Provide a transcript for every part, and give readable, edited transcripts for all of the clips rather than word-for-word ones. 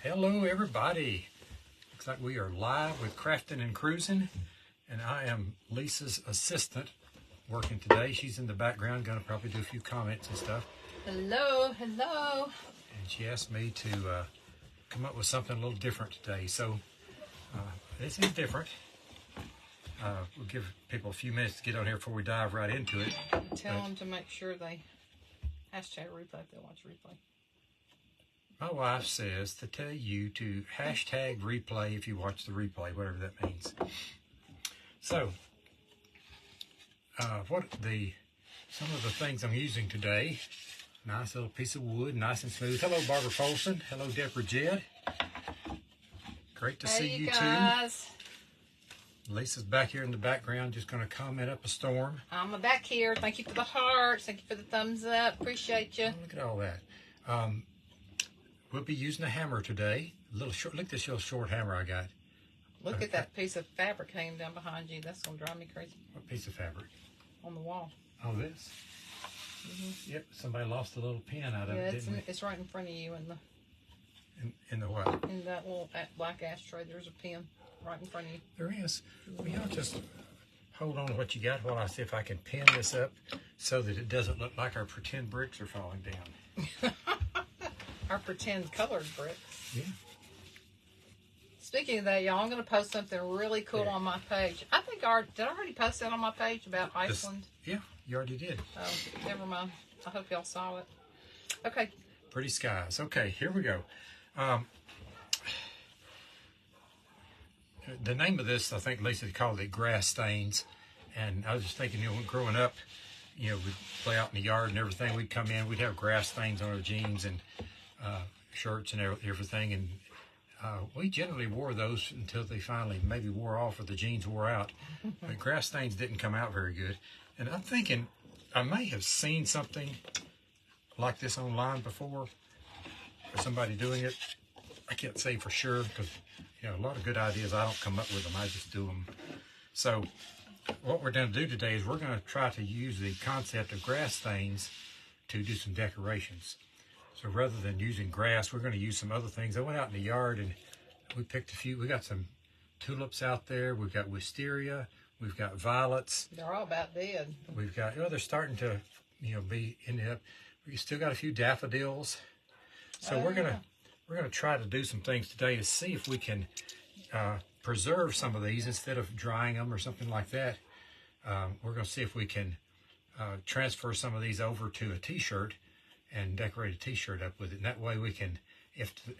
Hello everybody. Looks like we are live with Crafting and Cruising, and I am Lisa's assistant working today. She's in the background going to probably do a few comments and stuff. Hello. And she asked me to come up with something a little different today. So this is different. We'll give people a few minutes to get on here before we dive right into it. Tell them to make sure they hashtag replay if they watch replay. My wife says to tell you to hashtag replay if you watch the replay, whatever that means. So, some of the things I'm using today, nice little piece of wood, nice and smooth. Hello, Barbara Folsom. Hello, Deborah Jedd. Great to see you guys. Too. Lisa's back here in the background, just going to comment up a storm. I'm back here. Thank you for the hearts. Thank you for the thumbs up. Appreciate you. Oh, look at all that. We'll be using a hammer today. A little short. Look at this little short hammer I got. Look at that piece of fabric hanging down behind you. That's going to drive me crazy. What piece of fabric? On the wall. Oh, this? Mm-hmm. Yep, somebody lost a little pin out of it, didn't they? It's right in front of you in the... In the what? In that little black ashtray, there's a pin right in front of you. There is. Well, y'all just hold on to what you got while I see if I can pin this up so that it doesn't look like our pretend bricks are falling down. Our pretend colored bricks. Yeah. Speaking of that, y'all, I'm going to post something really cool on my page. I think did I already post that on my page about Iceland? Yeah, you already did. Oh, never mind. I hope y'all saw it. Okay. Pretty skies. Okay, here we go. The name of this, I think Lisa called it grass stains. And I was just thinking, growing up, we'd play out in the yard and everything. We'd come in, we'd have grass stains on our jeans and shirts and everything. And we generally wore those until they finally maybe wore off or the jeans wore out. But grass stains didn't come out very good. And I'm thinking I may have seen something like this online before, or somebody doing it. I can't say for sure because a lot of good ideas I don't come up with them. I just do them. So what we're going to do today is we're going to try to use the concept of grass stains to do some decorations. So rather than using grass, we're going to use some other things. I went out in the yard and we picked a few. We got some tulips out there. We've got wisteria. We've got violets. They're all about dead. We've got, they're starting to, be ended up. We still got a few daffodils. So we're gonna try to do some things today to see if we can preserve some of these instead of drying them or something like that. We're gonna see if we can transfer some of these over to a t-shirt and decorate a t-shirt up with it. And that way we can,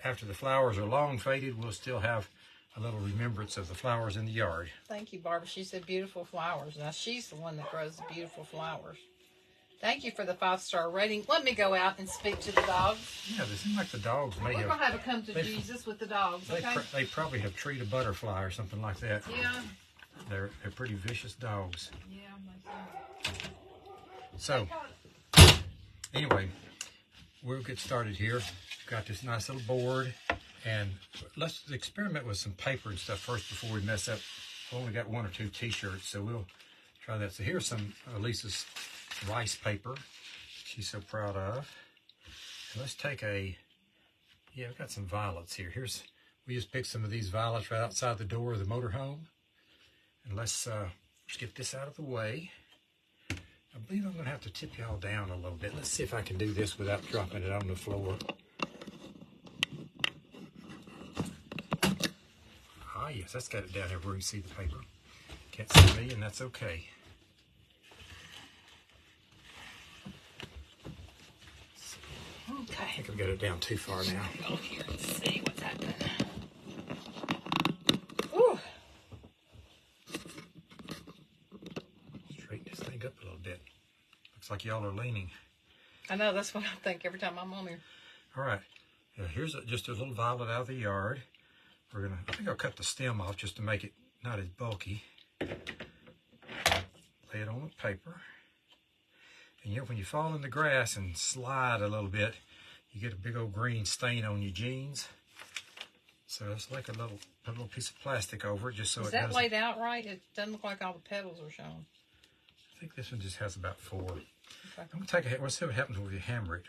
after the flowers are long faded, we'll still have a little remembrance of the flowers in the yard. Thank you, Barbara. She said beautiful flowers. Now, she's the one that grows the beautiful flowers. Thank you for the 5-star rating. Let me go out and speak to the dogs. Yeah, they seem like the dogs may We're going to have a come to Jesus with the dogs, okay? They probably have treated a butterfly or something like that. Yeah. They're pretty vicious dogs. Yeah, so, anyway, we'll get started here. We've got this nice little board, and let's experiment with some paper and stuff first before we mess up. We've only got 1 or 2 t-shirts, so we'll try that. So here's some Lisa's rice paper she's so proud of. And let's take I've got some violets here. We just picked some of these violets right outside the door of the motorhome. And let's get this out of the way. I believe I'm going to have to tip y'all down a little bit. Let's see if I can do this without dropping it on the floor. Ah, yes, that's got it down there where you see the paper. Can't see me, and that's okay. Okay. I think I've got it down too far now. Go here and see what's happening. Ooh. Straighten this thing up a little bit. Looks like y'all are leaning. I know, that's what I think every time I'm on here. All right. Here's just a little violet out of the yard. I think I'll cut the stem off just to make it not as bulky. Lay it on the paper. And when you fall in the grass and slide a little bit, you get a big old green stain on your jeans. So let's like put a little piece of plastic over it just so it doesn't. Is that laid out right? It doesn't look like all the petals are shown. I think this one just has about 4. Okay. Okay. I'm going to take we'll see what happens when we hammer it.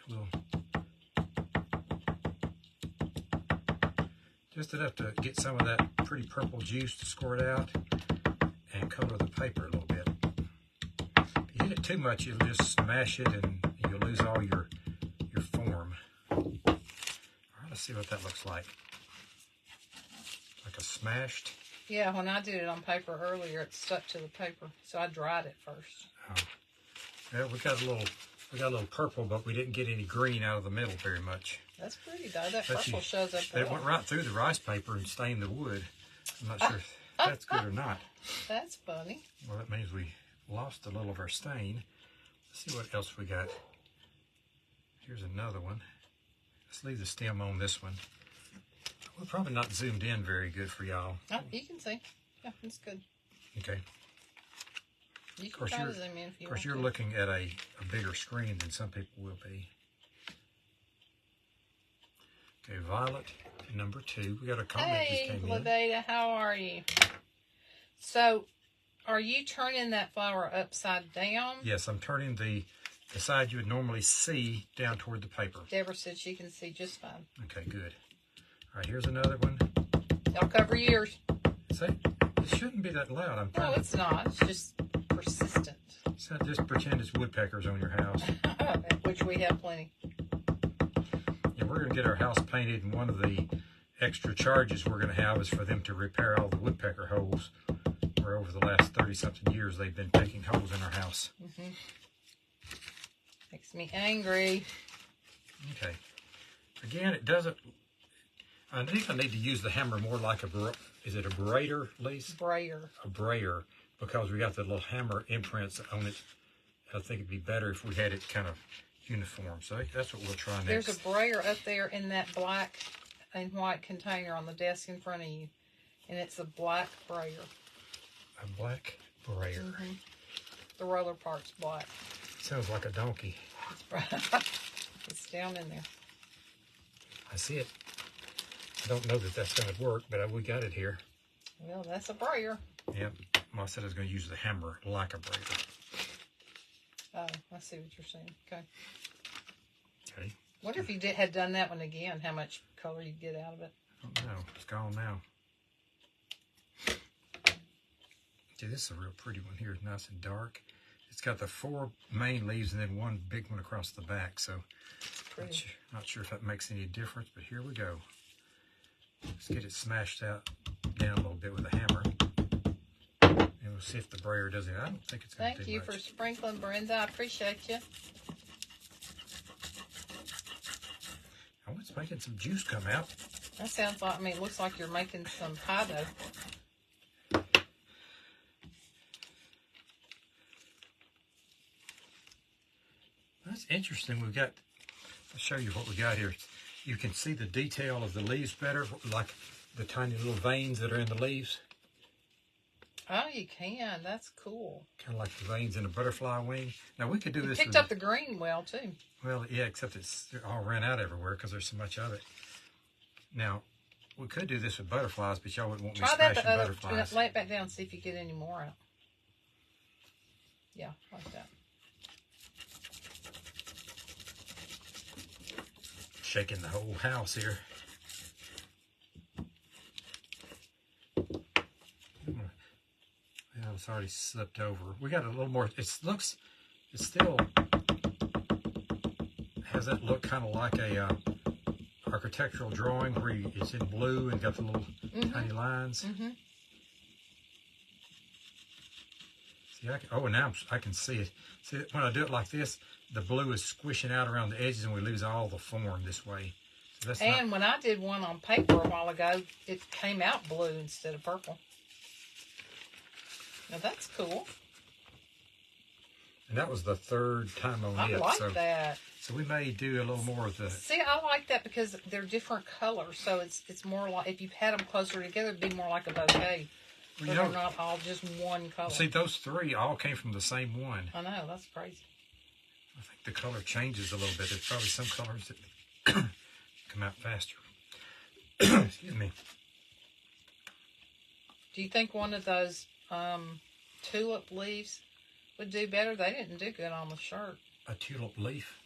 Just enough to get some of that pretty purple juice to squirt out and color the paper a little bit. If you hit it too much, you'll just smash it and you'll lose all your form. All right, let's see what that looks like. Like a smashed. Yeah, when I did it on paper earlier, it stuck to the paper, so I dried it first. Oh. Yeah, we got a little purple, but we didn't get any green out of the middle very much. That's pretty though. That But purple shows up. It went right through the rice paper and stained the wood. I'm not sure if that's good or not. That's funny. Well, that means we lost a little of our stain. Let's see what else we got. Here's another one. Let's leave the stem on this one. We're probably not zoomed in very good for y'all. Oh, you can see. Yeah, it's good. Okay. You can try to zoom in if you want. Of course, you're looking at a bigger screen than some people will be. Okay, Violet, number 2. We got a comment just came in. Hey, Laveda, how are you? So, are you turning that flower upside down? Yes, I'm turning the side you would normally see down toward the paper. Deborah said she can see just fine. Okay, good. All right, here's another one. Y'all cover your ears. See, it shouldn't be that loud. No, it's not. It's just persistent. So just pretend it's woodpeckers on your house. Which we have plenty. Yeah, we're going to get our house painted, and one of the extra charges we're going to have is for them to repair all the woodpecker holes, where over the last 30-something years they've been picking holes in our house. Makes me angry. Okay. Again, it doesn't... I think I need to use the hammer more like is it a brayer, Lise? Brayer. A brayer, because we got the little hammer imprints on it. I think it'd be better if we had it kind of uniform. So that's what we'll try next. There's a brayer up there in that black and white container on the desk in front of you. And it's a black brayer. A black brayer. The roller part's black. Sounds like a donkey. It's down in there. I see it. I don't know that that's going to work, but we got it here. Well, that's a brayer. Yep. Well, I said I was going to use the hammer like a brayer. Oh, I see what you're saying. Okay. Okay. Wonder if you had done that one again, how much color you'd get out of it. I don't know. It's gone now. See, this is a real pretty one here. It's nice and dark. It's got the 4 main leaves and then one big one across the back. So, not sure if that makes any difference, but here we go. Let's get it smashed out down a little bit with a hammer. And we'll see if the brayer does it. I don't think it's going to do much. Thank you for sprinkling, Brenda. I appreciate you. Oh, it's making some juice come out. That sounds like, it looks like you're making some pie dough. That's interesting. I'll show you what we got here. You can see the detail of the leaves better, like the tiny little veins that are in the leaves. Oh, you can. That's cool. Kind of like the veins in a butterfly wing. Now, we could do this. Picked up the green well, too. Well, yeah, except it's all ran out everywhere because there's so much of it. Now, we could do this with butterflies, but y'all wouldn't want me smashing butterflies. Lay it back down, see if you get any more out. Yeah, like that. Shaking the whole house here. Yeah, it's already slipped over. We got a little more. It still has that look kind of like a architectural drawing where it's in blue and got the little tiny lines. See, now I can see it. See, when I do it like this, the blue is squishing out around the edges and we lose all the form this way. So that's when I did one on paper a while ago, it came out blue instead of purple. Now that's cool. And that was the 3rd time on it. I like that. So we may do a little more of the... See, I like that because they're different colors. So it's more like, if you had them closer together, it'd be more like a bouquet. Well, but they're not all just one color. See, those 3 all came from the same one. I know, that's crazy. I think the color changes a little bit. There's probably some colors that come out faster. Excuse me. Do you think one of those tulip leaves would do better? They didn't do good on the shirt. A tulip leaf?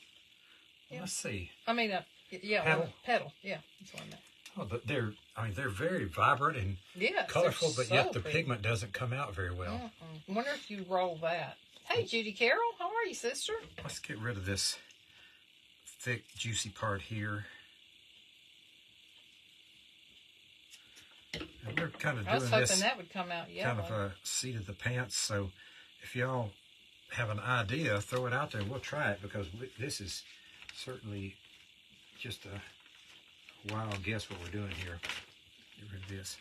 Yeah. Let's see. Yeah, petal? Petal. Yeah, that's what I meant. Oh, but they're very vibrant and Yes, colorful, they're but yet so the pretty. pigment doesn't come out very well. Wonder if you roll that. Hey, Judy Carroll, how are you, sister? Let's get rid of this thick, juicy part here. And we're kind of I was doing hoping this that would come out yellow. kind of a seat of the pants. So if y'all have an idea, throw it out there and we'll try it, because this is certainly just a wild guess what we're doing here. Get rid of this.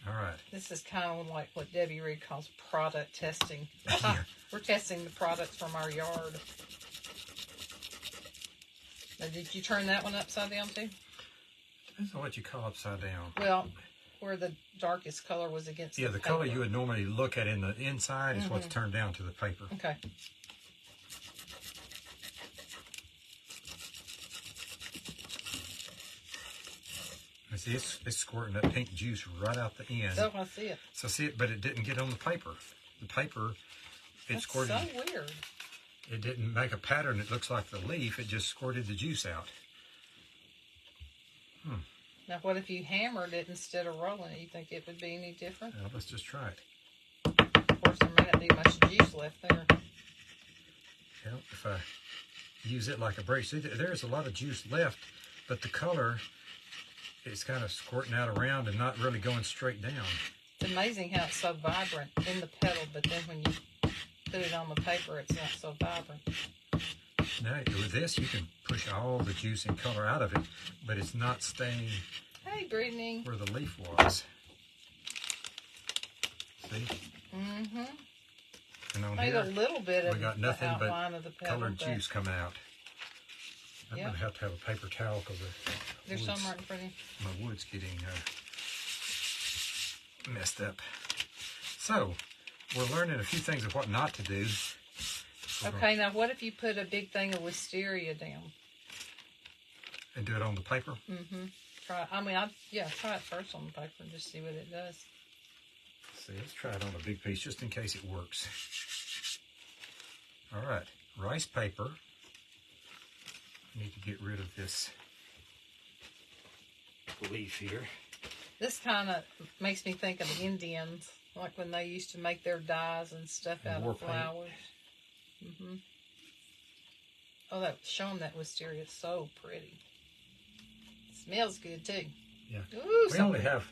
All right. This is kind of like what Debbie Reed calls product testing. Yeah. We're testing the products from our yard. Now, did you turn that one upside down too? Depends on what you call upside down. Well, where the darkest color was against Yeah, the the color paper. you would normally look at in the inside is what's turned down to the paper. Okay. And see, it's squirting that pink juice right out the end. Oh, I see it. So see it, but it didn't get on the paper. The paper, it That's squirted. so weird. It didn't make a pattern that looks like the leaf. It just squirted the juice out. Now, what if you hammered it instead of rolling it? You think it would be any different? Now, let's just try it. Of course, there may not be much juice left there. Well, if I use it like a brush, see, there's a lot of juice left, but the color is kind of squirting out around and not really going straight down. It's amazing how it's so vibrant in the petal, but then when you put it on the paper, it's not so vibrant. Now, with this, you can push all the juice and color out of it, but it's not staying Hey, Brittany. where the leaf was. See? Mm-hmm. And on Made here, a little bit of we got the nothing but outline of the petal. colored but juice coming out. I'm Yep. going to have to have a paper towel because There's some right in front of you. my wood's getting messed up. So, we're learning a few things of what not to do. Okay, now what if you put a big thing of wisteria down? And do it on the paper. Mm-hmm. Try it first on the paper and just see what it does. See, let's try it on a big piece just in case it works. All right, rice paper. I need to get rid of this leaf here. This kind of makes me think of the Indians, like when they used to make their dyes and stuff And out war of paint. flowers. Mm-hmm. Oh, that showing that wisteria is so pretty. Smells good too. Yeah. Ooh, We only have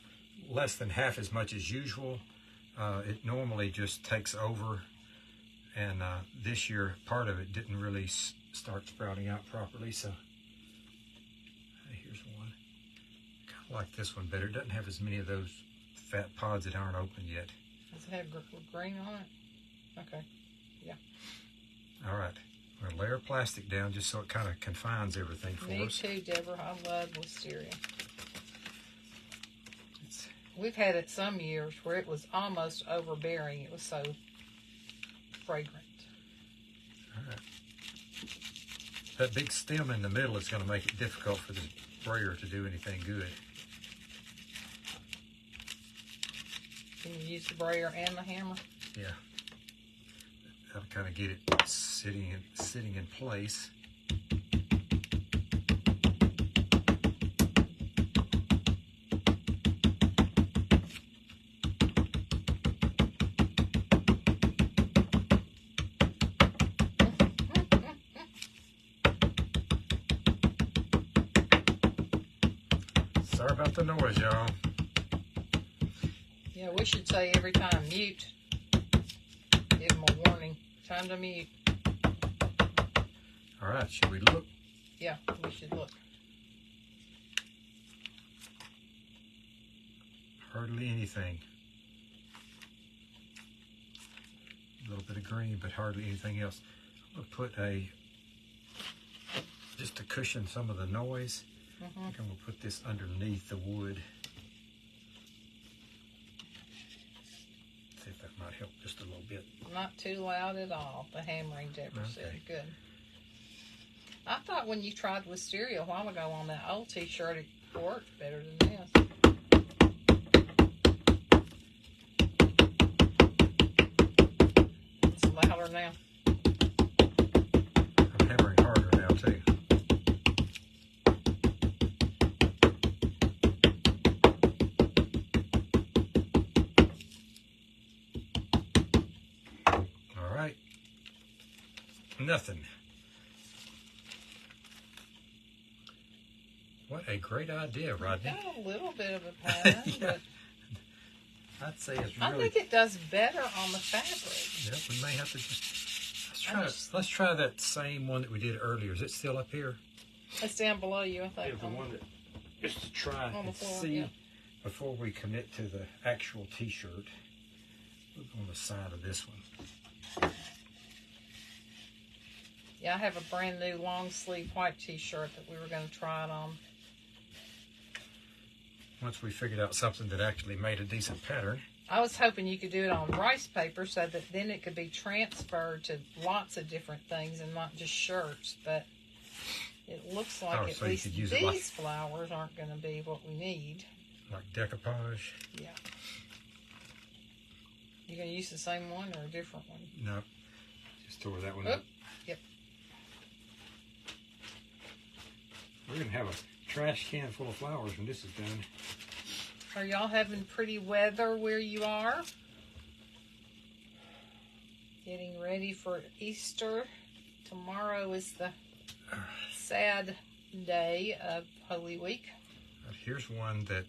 less than half as much as usual. It normally just takes over, and this year part of it didn't really start sprouting out properly. So hey, here's one. Kind of like this one better. It doesn't have as many of those fat pods that aren't open yet. Does it have green on it? Okay. Yeah. All right. We're going to layer plastic down just so it kind of confines everything for Me us. too, Deborah. I love wisteria. It's, We've had it some years where it was almost overbearing. It was so fragrant. all right. That big stem in the middle is going to make it difficult for the sprayer to do anything good. Can you use the brayer and the hammer? Yeah. That'll kind of get it sitting in place. Sorry about the noise, y'all. Yeah, we should say every time, mute. Give them a warning. Time to mute. All right, should we look? Yeah, we should look. Hardly anything. A little bit of green, but hardly anything else. I'm going to put just to cushion some of the noise, I think I'm going to put this underneath the wood. See if that might help just a little bit. Not too loud at all. The hammering, Deborah said. Okay. Good. I thought when you tried wisteria a while ago on that old t-shirt, it worked better than this. It's louder now. I'm hammering harder now too. nothing. What a great idea, Rodney. Got a little bit of a pattern, Yeah. but I'd say it's I really. think it does better on the fabric. Yeah, we may have to just let's try that same one that we did earlier. Is it still up here? It's down below you, I think. Yeah, the one that just to try on the and floor, see yeah. before we commit to the actual T-shirt. Look on the side of this one. Yeah, I have a brand new long sleeve white T-shirt that we were going to try it on. Once we figured out something that actually made a decent pattern. I was hoping you could do it on rice paper so that then it could be transferred to lots of different things and not just shirts. But it looks like at so you least could use these it like, flowers aren't going to be what we need. like decoupage. Yeah. You going to use the same one or a different one? No, just tore that one Oh, up. yep. We're going to have a trash can full of flowers when this is done. Are y'all having pretty weather where you are? Getting ready for Easter. Tomorrow is the sad day of Holy Week. Here's one that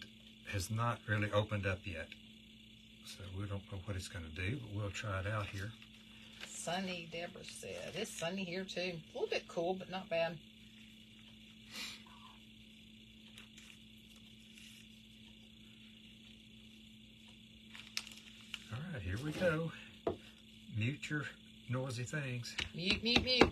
has not really opened up yet. So we don't know what it's going to do, but we'll try it out here. Sunny, Deborah said. It's sunny here too. A little bit cool, but not bad. All right, here we go. Mute your noisy things. Mute, mute, mute.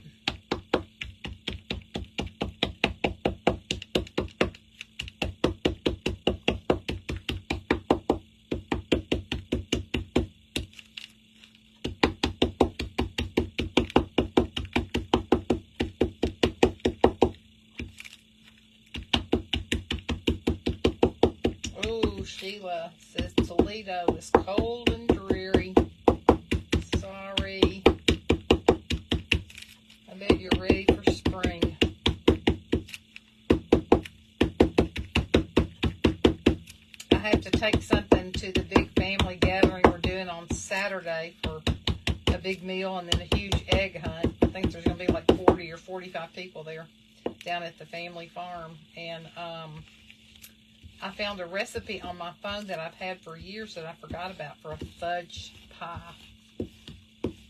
Sheila says Toledo is cold and dreary. Sorry. I bet you're ready for spring. I have to take something to the big family gathering we're doing on Saturday for a big meal and then a huge egg hunt. I think there's going to be like 40 or 45 people there down at the family farm. And I found a recipe on my phone that I've had for years that I forgot about for a fudge pie.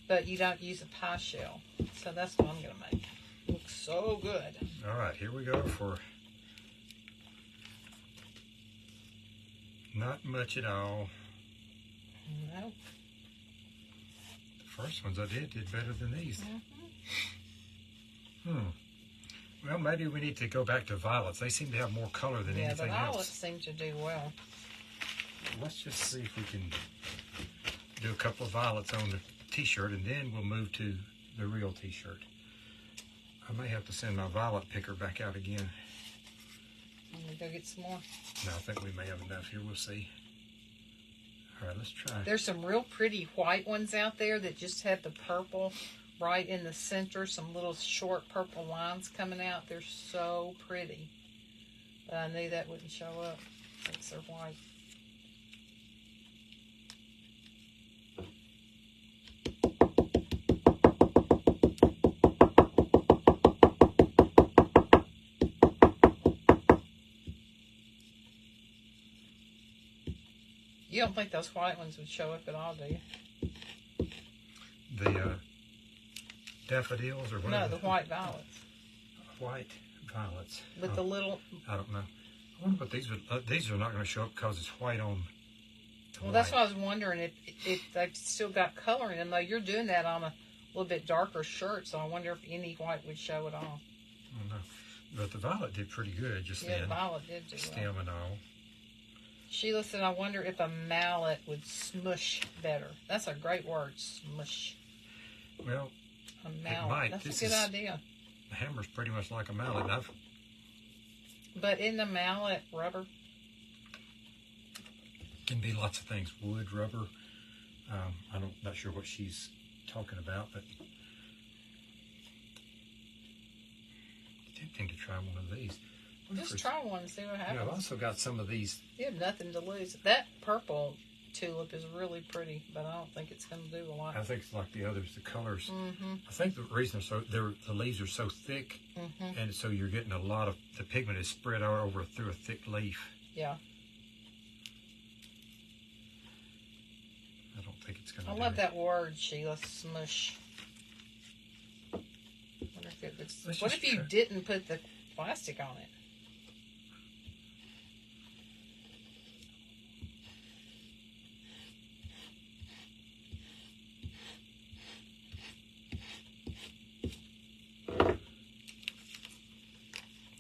But you don't use a pie shell. So that's what I'm going to make. Looks so good. All right, here we go for not much at all. No. The first ones I did better than these. Mm-hmm. Well, maybe we need to go back to violets. They seem to have more color than anything the violets else. seem to do well. Let's just see if we can do a couple of violets on the T-shirt, and then we'll move to the real T-shirt. I may have to send my violet picker back out again. I'm going to go get some more. No, I think we may have enough here. We'll see. All right, let's try. There's some real pretty white ones out there that just have the purple right in the center, some little short purple lines coming out. They're so pretty. But I knew that wouldn't show up since they're white. You don't think those white ones would show up at all, do you? The daffodils or whatever? No, the white violets. White violets. With the little... I don't know. I wonder what these are not going to show up because it's white on Well, that's why I was wondering if they've still got color in them, though. You're doing that on a little bit darker shirt, so I wonder if any white would show at all. I don't know. But the violet did pretty good just Yeah, then. the violet did do Stem well. and all. Sheila said, I wonder if a mallet would smush better. That's a great word, smush. Well, A mallet. might. That's This a good is- idea. the hammer's pretty much like a mallet. But in the mallet, rubber? Can be lots of things. Wood, rubber. Not sure what she's talking about, but tempting to try one of these. Just try one and see what Yeah, happens. I've also got some of these. You have nothing to lose. That purple tulip is really pretty, but I don't think it's going to do a lot. I think it's like the others, the colors. Mm-hmm. I think the reason the leaves are so thick, and so you're getting a lot of the pigment is spread out over through a thick leaf. Yeah. I don't think it's going to. I love that word, Sheila. Smush. Wonder if it would, what if you didn't put the plastic on it?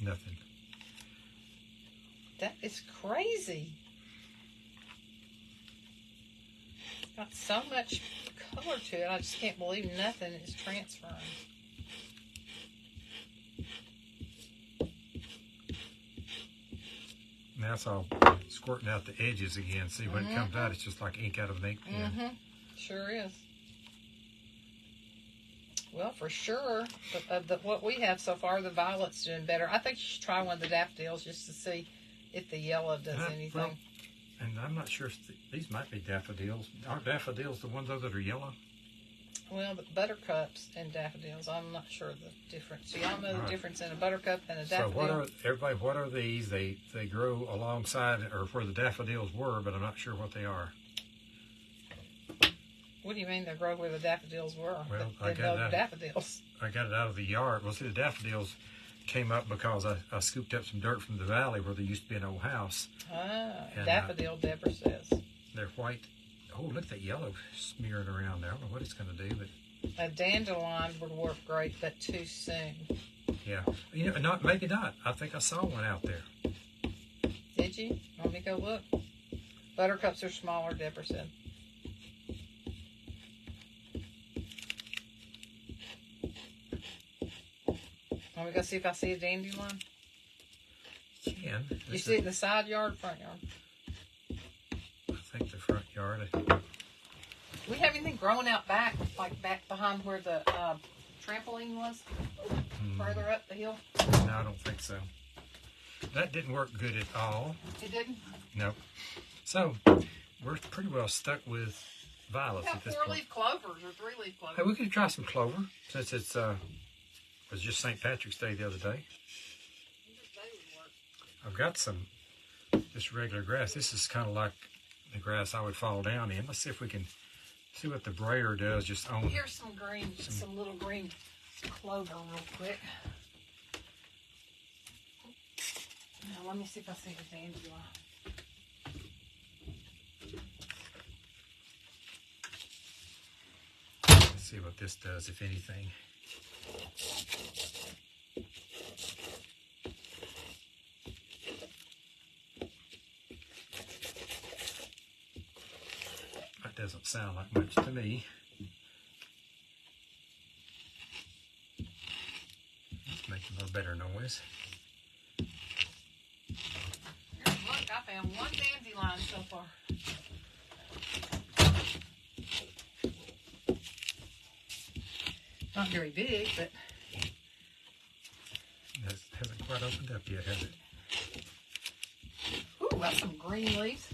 Nothing. That is crazy. Got so much color to it. I just can't believe nothing is transferring. Now it's all squirting out the edges again. See, when it comes out, it's just like ink out of an ink pen. Sure is. Well, for sure, what we have so far, the violet's doing better. I think you should try one of the daffodils just to see if the yellow does anything. Well, and I'm not sure if these might be daffodils. Aren't daffodils the ones though that are yellow? Well, the buttercups and daffodils, I'm not sure the difference. Do y'all know the difference in a buttercup and a daffodil? So what are these? They grow alongside or where the daffodils were, but I'm not sure what they are. What do you mean they grow where the daffodils were? Well, I got daffodils. I got it out of the yard. Well, see, the daffodils came up because I scooped up some dirt from the valley where there used to be an old house. Ah, and daffodil, Deborah says. They're white. Oh, look at that yellow smearing around there. I don't know what it's going to do, but a dandelion would work great, but too soon. Yeah, maybe not. I think I saw one out there. Did you? Let me go look. Buttercups are smaller, Deborah said. Let me go see if I see a dandelion. You can. You see it in the side yard, front yard? I think the front yard. We have anything growing out back, like back behind where the trampoline was? Further up the hill? No, I don't think so. That didn't work good at all. It didn't? No. So, we're pretty well stuck with violets at this point. 4-leaf clovers or 3-leaf clovers. Hey, we could try some clover since it was just St. Patrick's Day the other day. I've got some just regular grass. This is kind of like the grass I would fall down in. Let's see if we can see what the brayer does just on. Here's some green, some little green clover real quick. Now let me see if I see the dandelion. Let's see what this does, if anything. That doesn't sound like much to me. Let's make a little better noise. Look, I found one dandelion so far. Not very big, but It hasn't quite opened up yet, has it? ooh, that's some green leaves.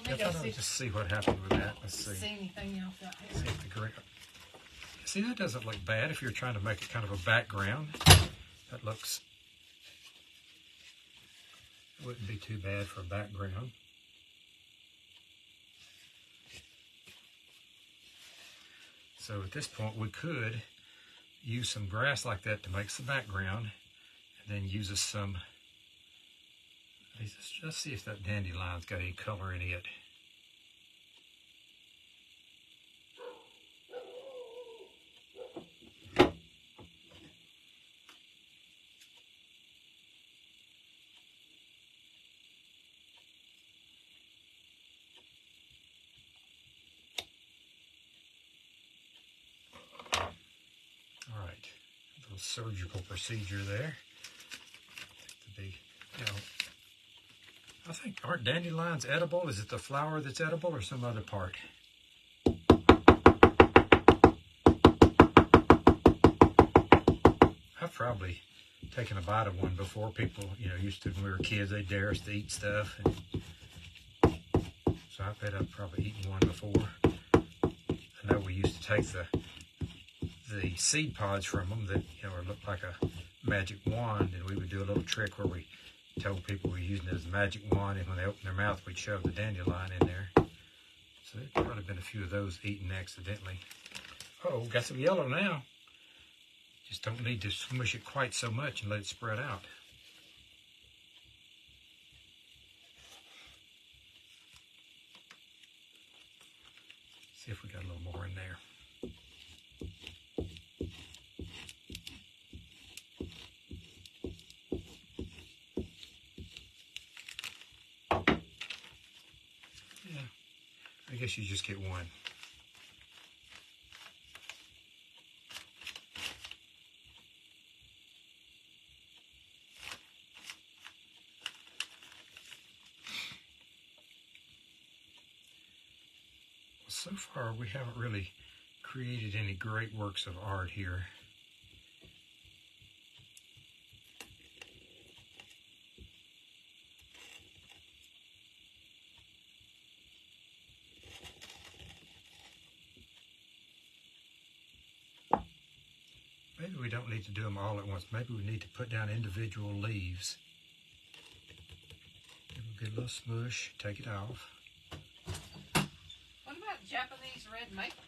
Let me go see. Just see what happened with that. Let's see. See anything else out here? See if the green. See, that doesn't look bad if you're trying to make it kind of a background. That looks. Wouldn't be too bad for a background. So at this point, we could use some grass like that to make some background, and then use some. Let's see if that dandelion's got any color in it. All right, a little surgical procedure there. I think, aren't dandelions edible? Is it the flower that's edible or some other part? I've probably taken a bite of one before. People, used to, when we were kids, they'd dare us to eat stuff. And so I bet I've probably eaten one before. I know we used to take the seed pods from them that looked like a magic wand, and we would do a little trick where we told people we were using it as a magic wand, and when they opened their mouth, we'd shove the dandelion in there. So there's probably been a few of those eaten accidentally. Oh, got some yellow now. Just don't need to smush it quite so much and let it spread out. See if we got a little more in there. Yeah, I guess you just get one. So far, we haven't really created any great works of art here. Maybe we don't need to do them all at once. Maybe we need to put down individual leaves. Give them a good little smush, take it off. Japanese red maple.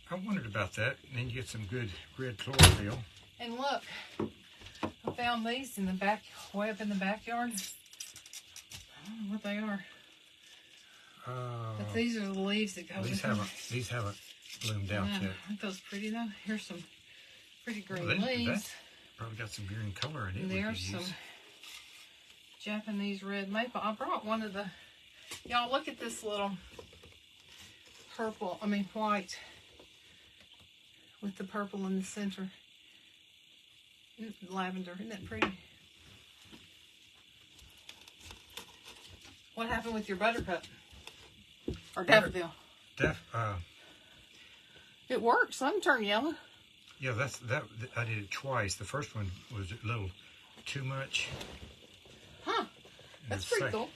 I wondered about that. And then you get some good red chlorophyll. And look, I found these in the back, way up in the backyard. I don't know what they are. But these are the leaves that go these haven't bloomed out yet. Aren't those pretty though? Here's some pretty green leaves. leaves. Probably got some green color in it. And there's some Japanese red maple. I brought one of the, y'all look at this little white with the purple in the center. Lavender, isn't that pretty? What happened with your buttercup? Or daffodil? It works. Some turn yellow. Yeah, I did it twice. The first one was a little too much. Huh. That's pretty cool.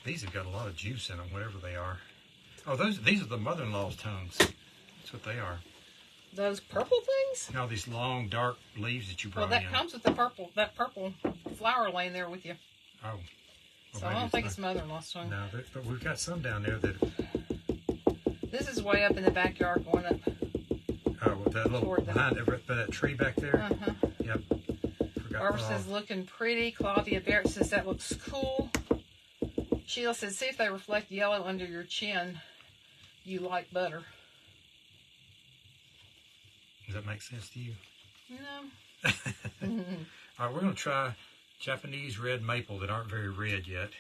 These have got a lot of juice in them, whatever they are. Oh, these are the mother-in-law's tongues. That's what they are. Those purple things? No, these long, dark leaves that you brought in. Well, that comes with the purple, that purple flower laying there with you. Oh. Well, so I don't think it's mother-in-law's tongue. No, but we've got some down there that... This is way up in the backyard going up. Oh, with that little, behind that tree back there? Uh-huh. Yep. Barbara says, looking pretty. Claudia Barrett says, that looks cool. Sheila says, see if they reflect yellow under your chin. You like butter. Does that make sense to you? No. All right, we're going to try Japanese red maple that aren't very red yet.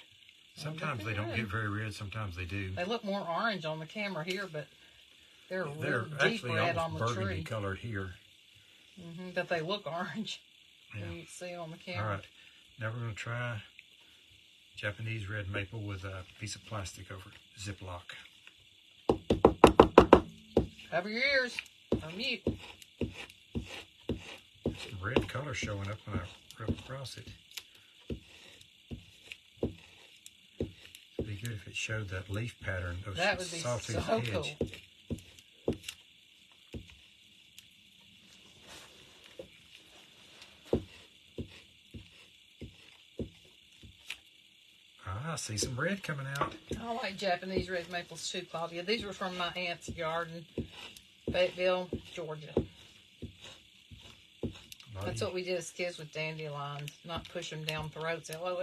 Sometimes they don't get very red, sometimes they do. They look more orange on the camera here, but they're actually deep red on the burgundy tree. Colored here. But they look orange. Yeah. You can see on the camera. All right, now we're going to try Japanese red maple with a piece of plastic over it. Ziploc. Cover your ears. Unmute. Some red color showing up when I rub across it. It'd be good if it showed that leaf pattern of that would be sawtooth so edge. Cool. I see some red coming out. I like Japanese red maples too, Claudia. These were from my aunt's yard in Fayetteville, Georgia. That's what we did as kids with dandelions, not push them down throats, LOL.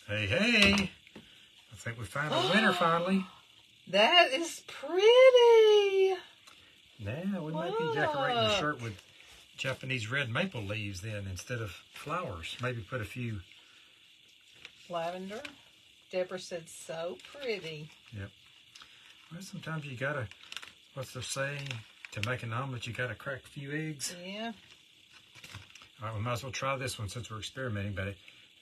Hey, hey. I think we found a winner finally. That is pretty. Now we might be decorating the shirt with Japanese red maple leaves then instead of flowers. Maybe put a few. Lavender. Deborah said so pretty. Yep. Well, sometimes you gotta, what's the saying? To make an omelet, you gotta crack a few eggs. Yeah. All right, we might as well try this one since we're experimenting, but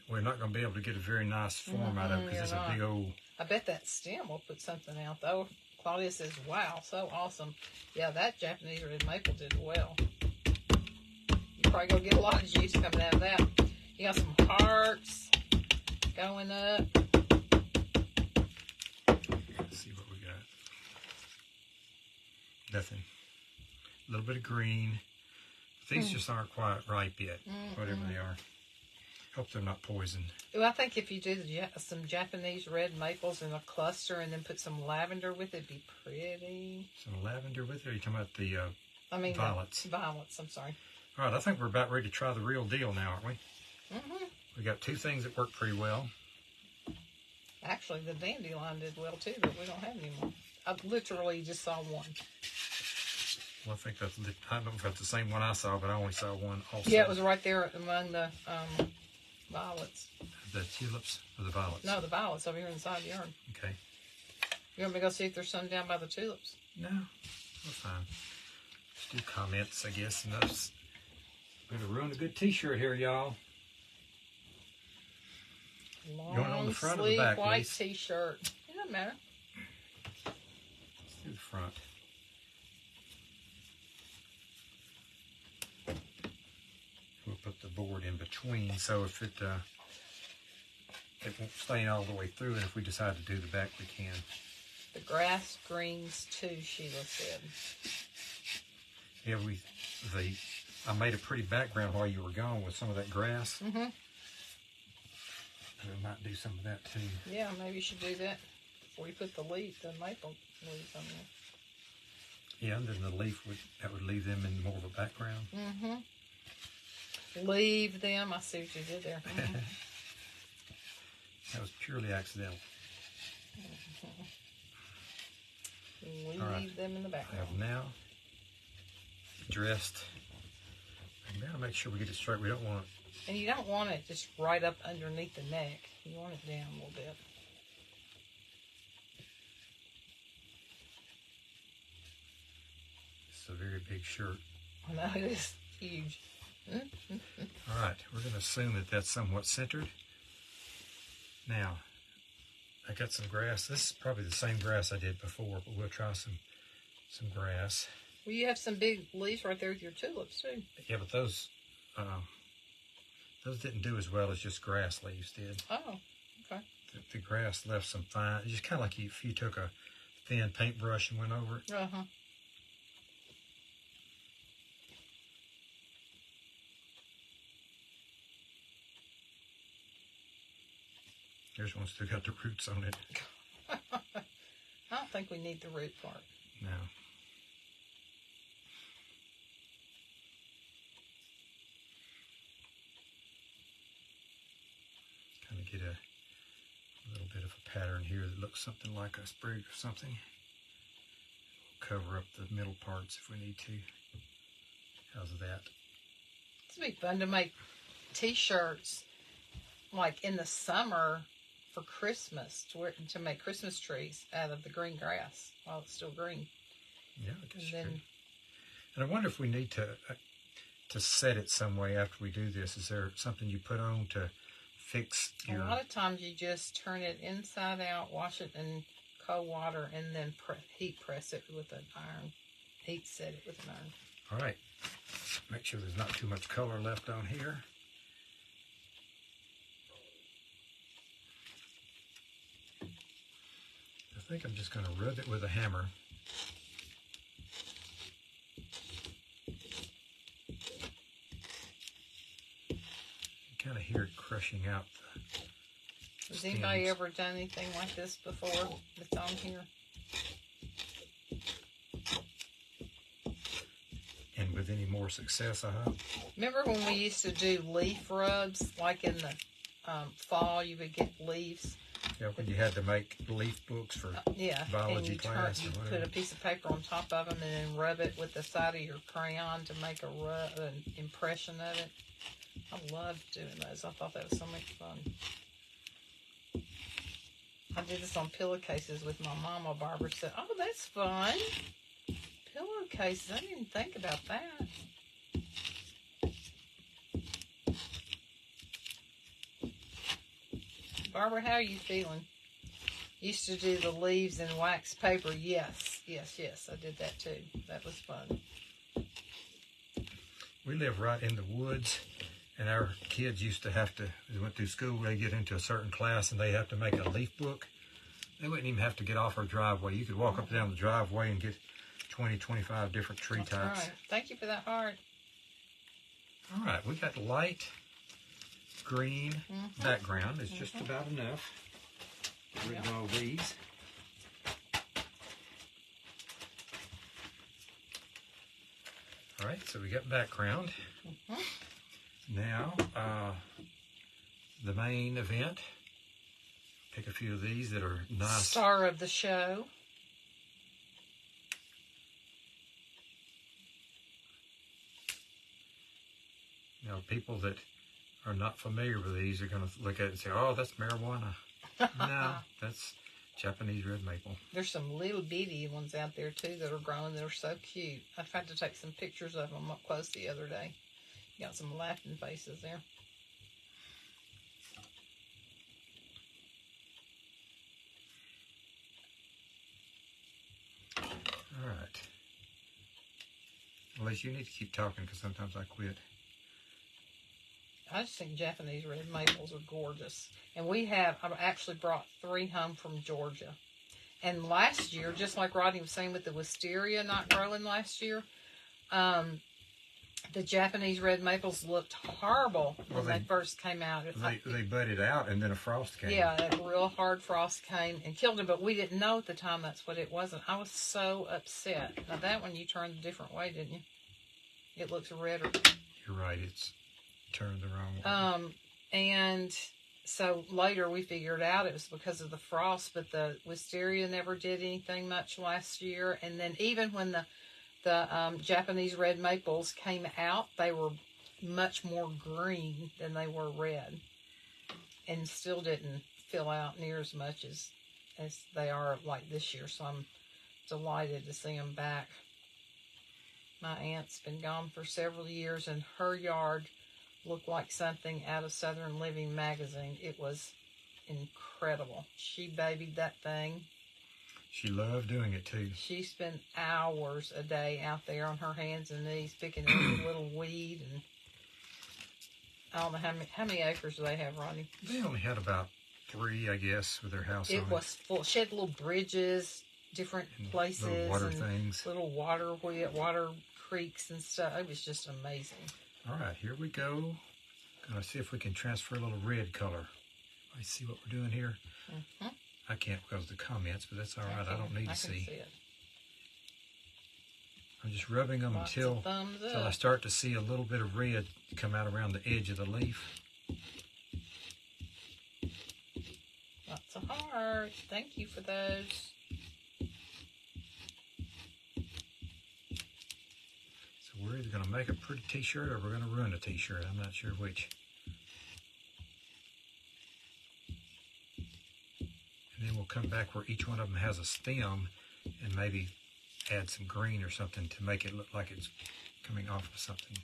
we're not going to be able to get a very nice form out of it because it's a big old... I bet that stem will put something out, though. Claudia says, wow, so awesome. Yeah, that Japanese red maple did well. You probably go get a lot of juice coming out of that. You got some hearts going up. Let's see what we got. Nothing. A little bit of green. These just aren't quite ripe yet, whatever they are. Hope they're not poisoned. Well, I think if you do some Japanese red maples in a cluster and then put some lavender with it, it'd be pretty. Some lavender with it? Or are you talking about the violets? Violets, I'm sorry. All right, I think we're about ready to try the real deal now, aren't we? Mm-hmm. We got two things that work pretty well. Actually, the dandelion did well too, but we don't have any more. I literally just saw one. Well, I think that's, I don't know if that's the same one I saw, but I only saw one also. Yeah, it was right there among the violets. The tulips or the violets? No, the violets over here inside the yard. Okay. You want me to go see if there's some down by the tulips? No, we're fine. Just do comments, I guess, and those. Gonna ruin a good t-shirt here, y'all. Long the front or the sleeve back, white Lise? t-shirt. It doesn't matter. Let's do the front. We'll put the board in between, so if it won't stain all the way through, and if we decide to do the back, we can. The grass greens too, Sheila said. Yeah, I made a pretty background while you were gone with some of that grass. Mm-hmm. We might do some of that too. Yeah, maybe you should do that before you put the maple leaves on there. Yeah, and then the leaf would leave them in more of a background. Mm-hmm. Leave them. I see what you did there. Mm-hmm. That was purely accidental. Leave them in the I background. have now dressed. We gotta make sure we get it straight. We don't want it. And you don't want it just right up underneath the neck. You want it down a little bit. It's a very big shirt. I know, it is huge. All right, we're going to assume that that's somewhat centered. Now, I got some grass. This is probably the same grass I did before, but we'll try some grass. Well, you have some big leaves right there with your tulips, too. Yeah, but those didn't do as well as just grass leaves did. Oh, okay. The grass left some fine, just kind of like if you took a thin paintbrush and went over it. Uh-huh. There's one still got the roots on it. I don't think we need the root part. No. Kind of get a little bit of a pattern here that looks something like a sprig or something. We'll cover up the middle parts if we need to. How's that? It's gonna be fun to make t-shirts like in the summer for Christmas to make Christmas trees out of the green grass while it's still green. Yeah, I guess you And could. And I wonder if we need to set it some way after we do this. Is there something you put on to fix a your... lot of times you just turn it inside out, wash it in cold water, and then heat press it with an iron. Heat set it with an iron. All right. Make sure there's not too much color left on here. I think I'm just going to rub it with a hammer. You kind of hear it crushing out the Has anybody stems. ever done anything like this before that's on here? And with any more success, I hope. Remember when we used to do leaf rubs, like in the fall, you would get leaves? Yeah, when you had to make leaf books for Yeah, biology and you class or you whatever. put a piece of paper on top of them and then rub it with the side of your crayon to make an impression of it. I loved doing those. I thought that was so much fun. I did this on pillowcases with my mama. Barbara said, "Oh, that's fun. Pillowcases. I didn't even think about that." Barbara, how are you feeling? Used to do the leaves in wax paper. Yes. I did that too. That was fun. We live right in the woods, And our kids used to have to, they went through school, they get into a certain class and they have to make a leaf book. They wouldn't even have to get off our driveway. You could walk up and down the driveway and get 20, 25 different tree That's types. right. Thank you for that heart. All right, we got light green background. It's just about enough. Get rid of all these. All right, so we got background. Now, the main event. Pick a few of these that are nice. Star of the show. Now, people that are not familiar with these are going to look at it and say, oh, that's marijuana. No, that's Japanese red maple. There's some little bitty ones out there, too, that are growing that are so cute. I've had to take some pictures of them up close the other day. Got some laughing faces there. All right. At least you need to keep talking because sometimes I quit. I just think Japanese red maples are gorgeous. And I've actually brought 3 home from Georgia. And last year, just like Rodney was saying with the wisteria not growing last year, the Japanese red maples looked horrible when they first came out. They budded out and then a frost came. Yeah, a real hard frost came and killed them, but we didn't know at the time that's what it was. And I was so upset. Now that one you turned a different way, didn't you? It looks redder. You're right, it's turned the wrong way. And so later we figured out it was because of the frost, but the wisteria never did anything much last year. And then even when the Japanese red maples came out, they were much more green than they were red, and still didn't fill out near as much as they are like this year. So I'm delighted to see them back. My aunt's been gone for several years, and her yard looked like something out of Southern Living magazine. It was incredible. She babied that thing. She loved doing it too. She spent hours a day out there on her hands and knees picking every little weed. And I don't know how many acres do they have, Rodney? They only had about 3, I guess, with their house on It was full. She had little bridges, different places, little water things, little water creeks and stuff. It was just amazing. All right, here we go. Gonna see if we can transfer a little red color. I see what we're doing here. I can't because of the comments, but that's all right. I don't need to see. It. I'm just rubbing them until I start to see a little bit of red come out around the edge of the leaf. Lots of hearts. Thank you for those. So we're either going to make a pretty t-shirt or we're going to ruin a t-shirt. I'm not sure which. And then we'll come back where each one of them has a stem and maybe add some green or something to make it look like it's coming off of something.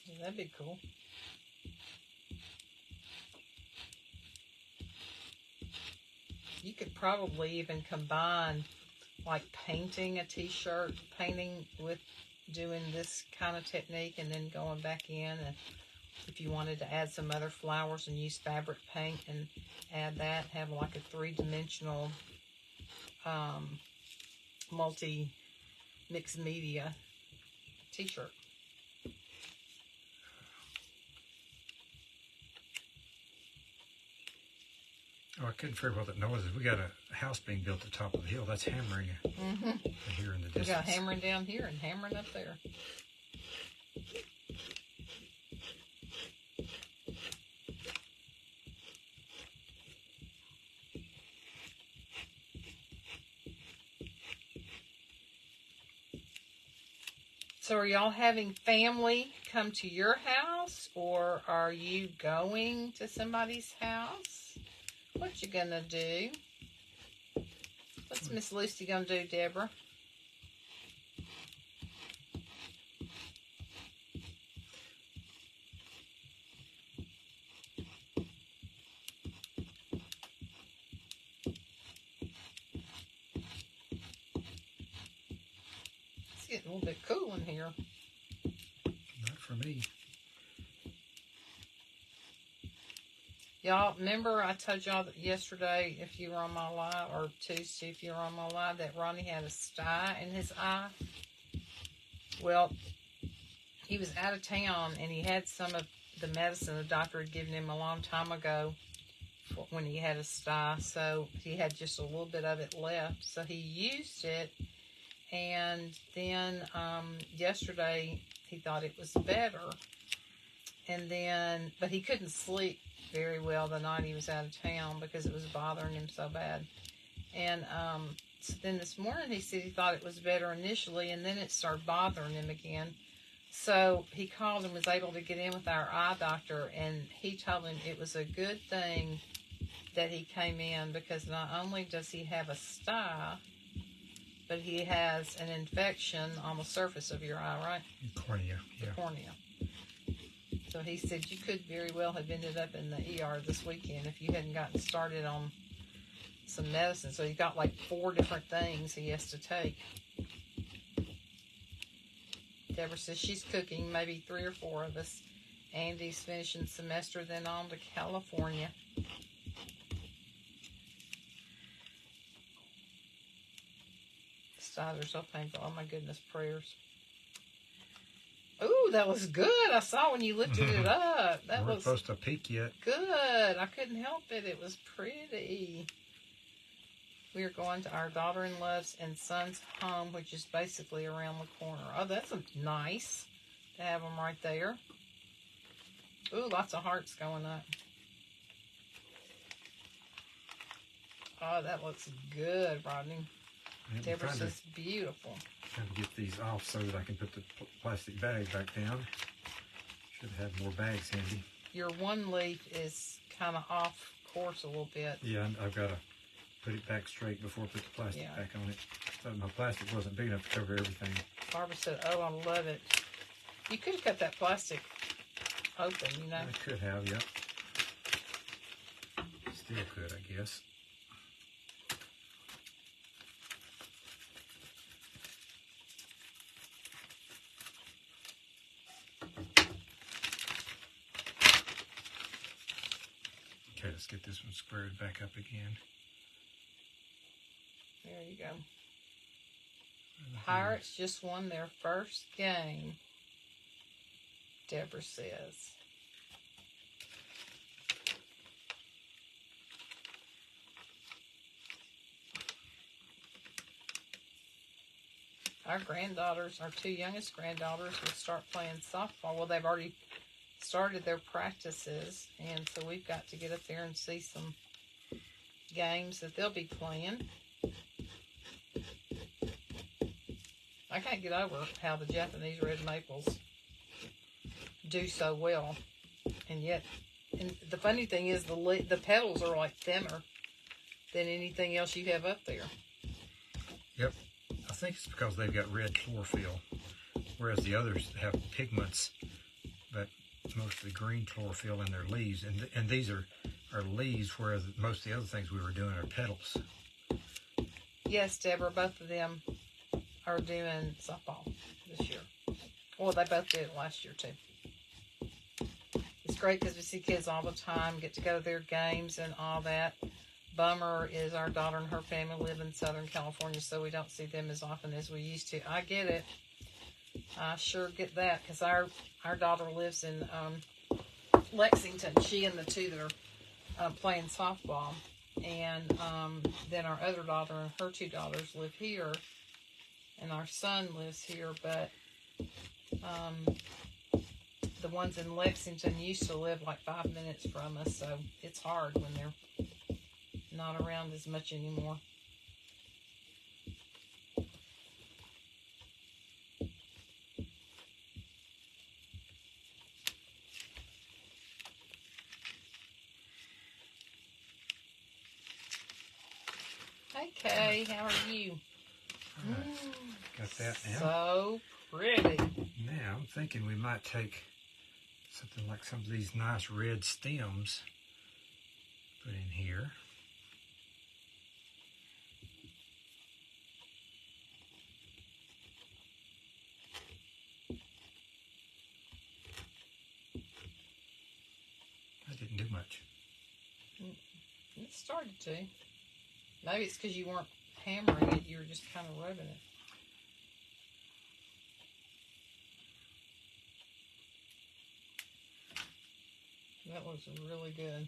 Yeah, that'd be cool. You could probably even combine like painting a t-shirt, painting with doing this kind of technique and then going back in, and if you wanted to add some other flowers and use fabric paint and add that, have like a 3-dimensional multi-mixed media t-shirt. Oh, I couldn't figure out what that noise is. We got a house being built at the top of the hill. That's hammering here in the distance. We got hammering down here and hammering up there. So are y'all having family come to your house, or are you going to somebody's house? What you gonna do? What's Miss Lucy gonna do, Deborah? It's getting a little bit cool in here. Not for me. Y'all, remember I told y'all that yesterday, if you were on my live, or Tuesday, if you were on my live, that Rodney had a sty in his eye? Well, he was out of town, and he had some of the medicine the doctor had given him a long time ago when he had a sty, so he had just a little bit of it left. So he used it, and then yesterday he thought it was better, and then, but he couldn't sleep very well the night he was out of town because it was bothering him so bad. And so then this morning he said he thought it was better initially, and then it started bothering him again. So he called and was able to get in with our eye doctor, and he told him it was a good thing that he came in, because not only does he have a sty, but he has an infection on the surface of your eye, right? Cornea, yeah. The cornea. So he said you could very well have ended up in the ER this weekend if you hadn't gotten started on some medicine. So he's got like 4 different things he has to take. Deborah says she's cooking, maybe 3 or 4 of us. Andy's finishing semester, then on to California. Styles are so painful. Oh my goodness, prayers. Ooh, that was good. I saw when you lifted it up. That We're was supposed to peek yet. good. I couldn't help it. It was pretty. We are going to our daughter-in-law's and son's home, which is basically around the corner. Oh, that's nice to have them right there. Ooh, lots of hearts going up. Oh, that looks good, Rodney. Deborah says beautiful. Trying to get these off so that I can put the plastic bag back down. Should have more bags handy. Your one leaf is kind of off course a little bit. Yeah, I've got to put it back straight before I put the plastic back on it. Thought my plastic wasn't big enough to cover everything. Barbara said, oh, I love it. You could have cut that plastic open, you know. I could have, yep. Still could, I guess. Okay, let's get this one squared back up again. There you go. Pirates just won their first game, Deborah says. Our granddaughters, our 2 youngest granddaughters, will start playing softball. Well, they've already started their practices, and so we've got to get up there and see some games that they'll be playing. I can't get over how the Japanese red maples do so well, and yet, and the funny thing is the petals are like thinner than anything else you have up there. Yep, I think it's because they've got red chlorophyll, whereas the others have pigments, but mostly green chlorophyll in their leaves, and these are leaves, whereas most of the other things we were doing are petals. Yes, Deborah, both of them are doing softball this year. Well, they both did it last year, too. It's great because we see kids all the time, get to go to their games and all that. Bummer is our daughter and her family live in Southern California, so we don't see them as often as we used to. I get it. I sure get that, because our daughter lives in Lexington. She and the 2 that are playing softball. And then our other daughter and her 2 daughters live here. And our son lives here, but the ones in Lexington used to live like 5 minutes from us, so it's hard when they're not around as much anymore. Hey Kay, how are you? Right. Got that now. So pretty. Now I'm thinking we might take something like some of these nice red stems, put in here. That didn't do much. It started to. Maybe it's because you weren't hammering it. You were just kind of rubbing it. That looks really good.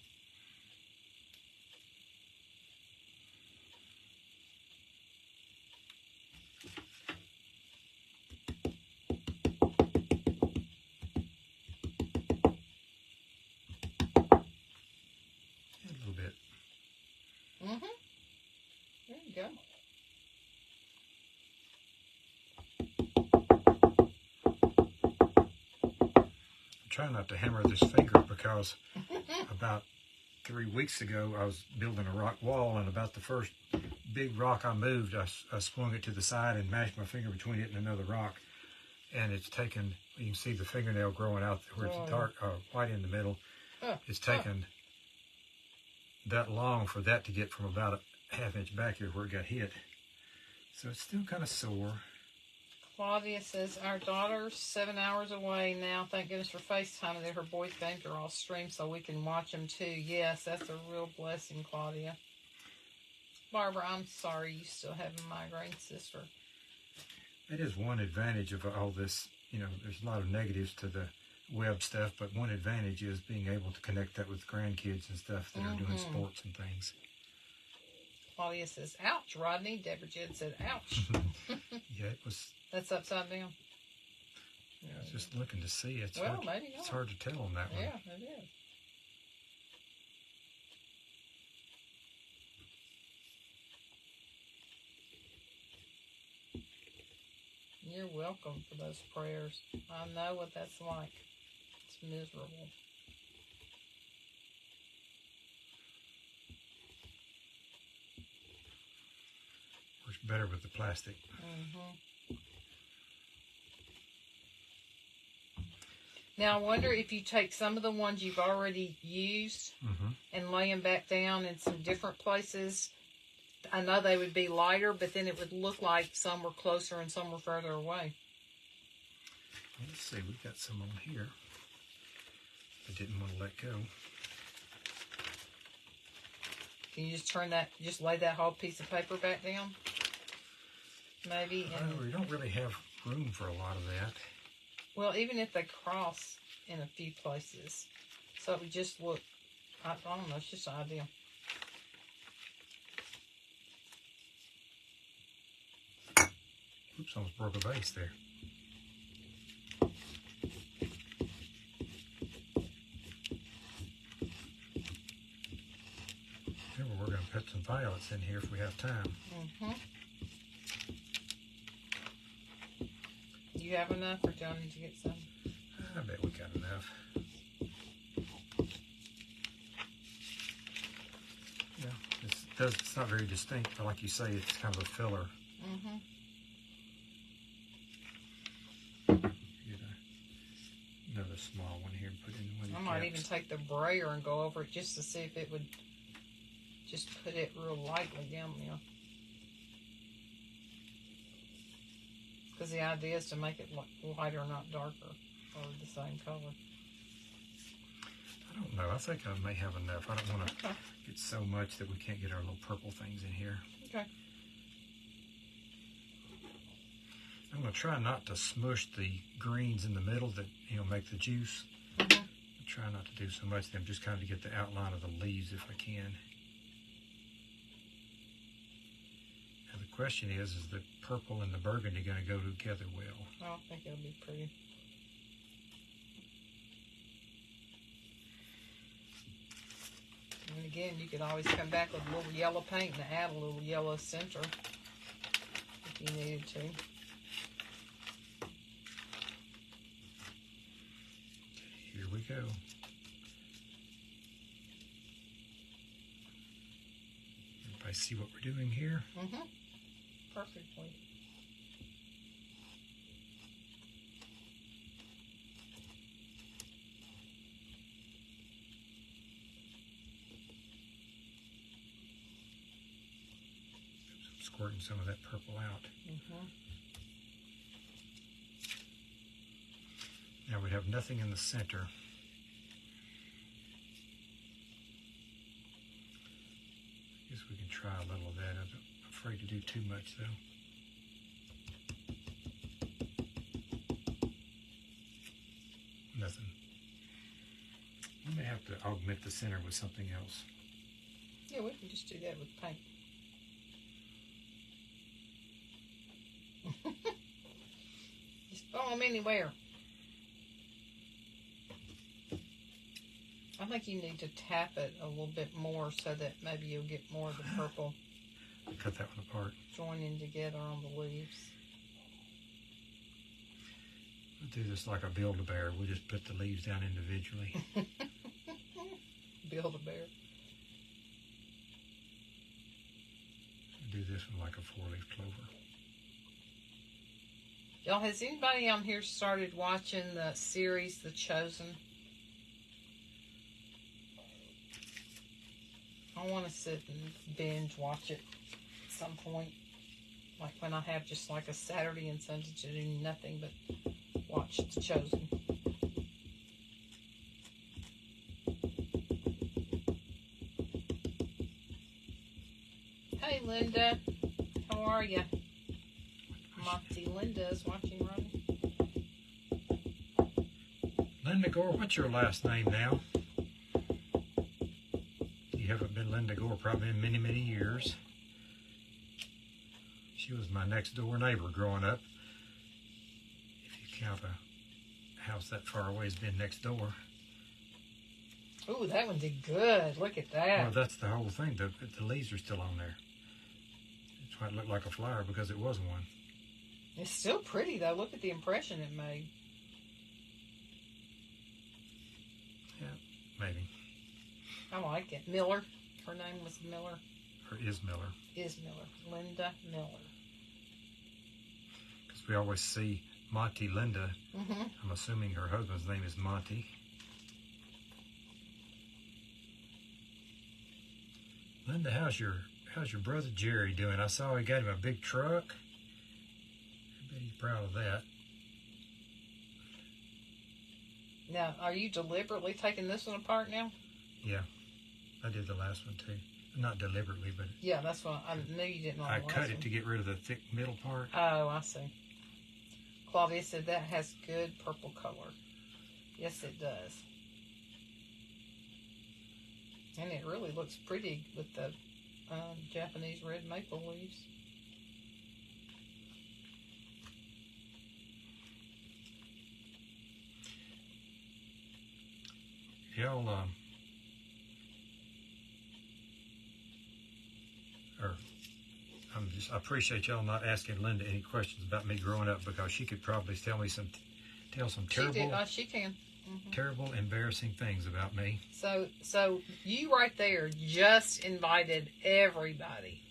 A little bit. There you go. Try not to hammer this finger because about 3 weeks ago I was building a rock wall, and about the first big rock I moved, I swung it to the side and mashed my finger between it and another rock, and it's taken, you can see the fingernail growing out where it's dark, white in the middle. It's taken that long for that to get from about a half inch back here where it got hit. So it's still kind of sore. Claudia says, our daughter's 7 hours away now. Thank goodness for FaceTime. That her boys' games are all streamed so we can watch them too. Yes, that's a real blessing, Claudia. Barbara, I'm sorry you still have a migraine, sister. That is one advantage of all this. You know, there's a lot of negatives to the web stuff, but one advantage is being able to connect that with grandkids and stuff that are doing sports and things. Claudia says, ouch, Rodney. Deborah Jed said, ouch. Yeah, it was... That's upside down. I was just looking to see. It's well, hard, maybe not. It's hard to tell on that one. Yeah, it is. You're welcome for those prayers. I know what that's like. It's miserable. Works better with the plastic. Now, I wonder if you take some of the ones you've already used and lay them back down in some different places. I know they would be lighter, but then it would look like some were closer and some were further away. Let's see, we've got some on here. I didn't want to let go. Can you just just lay that whole piece of paper back down? Maybe. And, we don't really have room for a lot of that. well, even if they cross in a few places. So it would just look, I don't know, it's just an idea. Oops, almost broke a vase there. Remember, we're going to put some violets in here if we have time. You have enough, or do I need to get some? I bet we got enough. Yeah, it's not very distinct, but like you say, it's kind of a filler. Get another small one here and put in one of the I might caps. even take the brayer and go over it just to see if it would just put it real lightly down there. Because the idea is to make it lighter, not darker, or the same color. I don't know. I think I may have enough. I don't want to get so much that we can't get our little purple things in here. Okay. I'm going to try not to smush the greens in the middle that, make the juice. I try not to do so much of them, just kind of get the outline of the leaves if I can. Now the question is the purple and the burgundy going to go together well? I think it'll be pretty. And again, you could always come back with a little yellow paint and add a little yellow center if you needed to. Here we go. Everybody see what we're doing here? Perfectly. I'm squirting some of that purple out. Now we have nothing in the center. guess we can try a little of that. I'm afraid to do too much though. Nothing. We may have to augment the center with something else. Yeah, we can just do that with paint. Just throw them anywhere. I think you need to tap it a little bit more so that maybe you'll get more of the purple Cut that one apart. joining together on the leaves. We'll do this like a Build-A-Bear. We'll just put the leaves down individually. Build-A-Bear. Do this one like a 4-leaf clover. Y'all, has anybody on here started watching the series The Chosen? I want to sit and binge watch it at some point. Like when I have just like a Saturday and Sunday to do nothing but watch The Chosen. Hey Linda, how are ya? Monty Linda is watching Rodney. Linda Gore, what's your last name now? You haven't been Linda Gore probably in many, many years. She was my next door neighbor growing up. If you count a house that far away as being next door. Ooh, that one did good. Look at that. Well, that's the whole thing. The leaves are still on there. That's why it looked like a flower, because it was one. It's still pretty, though. Look at the impression it made. Yeah, maybe. I like it. Miller. Her name was Miller. Or is Miller. Is Miller. Linda Miller. Because we always see Monty Linda. Mm-hmm. I'm assuming her husband's name is Monty. Linda, how's your brother Jerry doing? I saw he got him a big truck. I bet he's proud of that. Now, are you deliberately taking this one apart now? Yeah, I did the last one too. Not deliberately, but Yeah, that's what I knew you didn't want I the last cut it one. to get rid of the thick middle part. Oh, I see. Claudia said that has good purple color. Yes, it does. And it really looks pretty with the Japanese red maple leaves. Y'all, I appreciate y'all not asking Linda any questions about me growing up, because she could probably tell some terrible, She can. Mm-hmm. terrible, embarrassing things about me. So you right there just invited everybody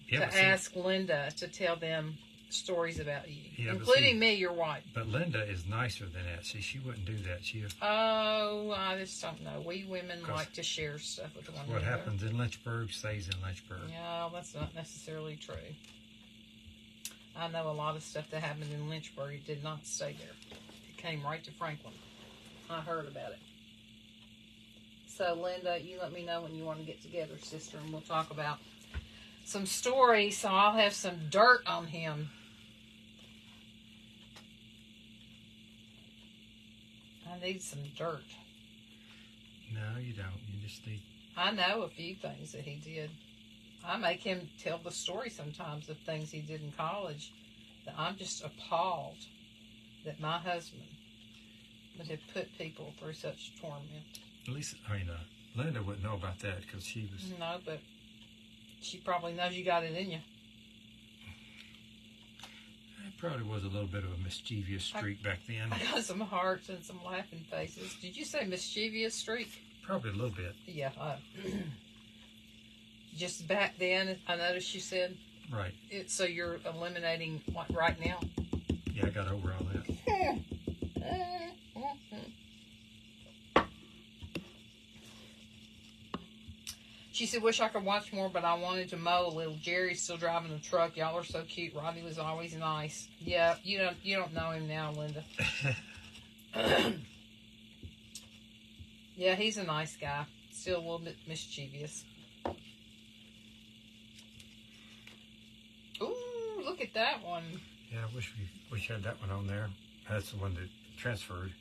Yeah, to ask Linda to tell them stories about you, Yeah, including me, your wife. But Linda is nicer than that. See, she wouldn't do that. Oh, I just don't know. We women 'Cause like to share stuff with one another. What happens in Lynchburg stays in Lynchburg. No, that's not necessarily true. I know a lot of stuff that happened in Lynchburg. It did not stay there. It came right to Franklin. I heard about it. So, Linda, you let me know when you want to get together, sister, and we'll talk about some stories. So I'll have some dirt on him. I need some dirt. No, you don't. You just need... I know a few things that he did. I make him tell the story sometimes of things he did in college that I'm just appalled that my husband would have put people through such torment. At least, Linda wouldn't know about that, because she was... No, but she probably knows you got it in you. It probably was a little bit of a mischievous streak back then. I got some hearts and some laughing faces. Did you say mischievous streak? Probably a little bit. Yeah. Just back then, I noticed you said. Right. So you're eliminating what right now? Yeah, I got over all that. She said, wish I could watch more, but I wanted to mow a little. Jerry's still driving the truck. Y'all are so cute. Rodney was always nice. Yeah, you don't know him now, Linda. Yeah, he's a nice guy. Still a little bit mischievous. that one. Yeah, I wish we had that one on there. That's the one that transferred.